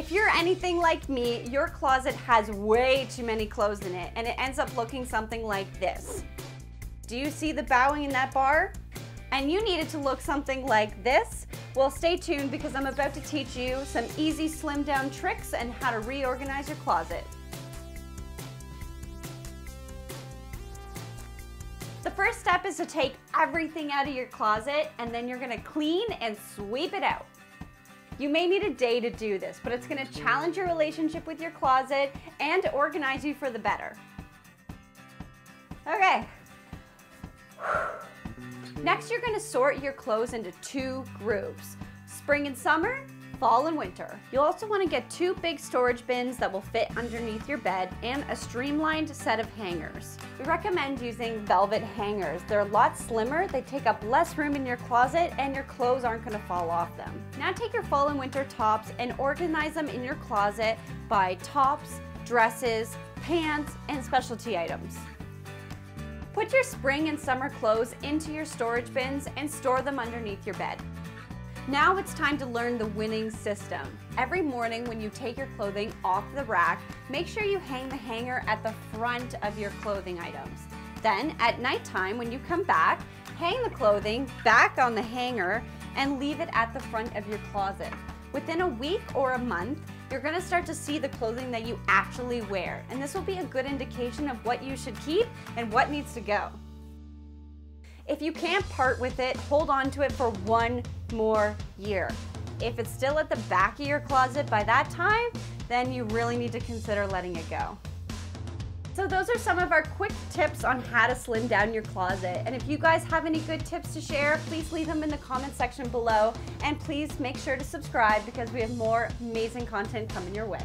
If you're anything like me, your closet has way too many clothes in it and it ends up looking something like this. Do you see the bowing in that bar? And you need it to look something like this? Well, stay tuned because I'm about to teach you some easy slim down tricks and how to reorganize your closet. The first step is to take everything out of your closet and then you're gonna clean and sweep it out. You may need a day to do this, but it's gonna challenge your relationship with your closet and organize you for the better. Okay. Next, you're gonna sort your clothes into 2 groups, spring and summer, fall and winter. You'll also wanna get 2 big storage bins that will fit underneath your bed and a streamlined set of hangers. We recommend using velvet hangers. They're a lot slimmer, they take up less room in your closet, and your clothes aren't gonna fall off them. Now take your fall and winter tops and organize them in your closet by tops, dresses, pants, and specialty items. Put your spring and summer clothes into your storage bins and store them underneath your bed. Now it's time to learn the winning system. Every morning when you take your clothing off the rack, make sure you hang the hanger at the front of your clothing items. Then at nighttime when you come back, hang the clothing back on the hanger and leave it at the front of your closet. Within a week or a month, you're gonna start to see the clothing that you actually wear, and this will be a good indication of what you should keep and what needs to go. If you can't part with it, hold on to it for 1 more year. If it's still at the back of your closet by that time, then you really need to consider letting it go. So those are some of our quick tips on how to slim down your closet. And if you guys have any good tips to share, please leave them in the comment section below. And please make sure to subscribe because we have more amazing content coming your way.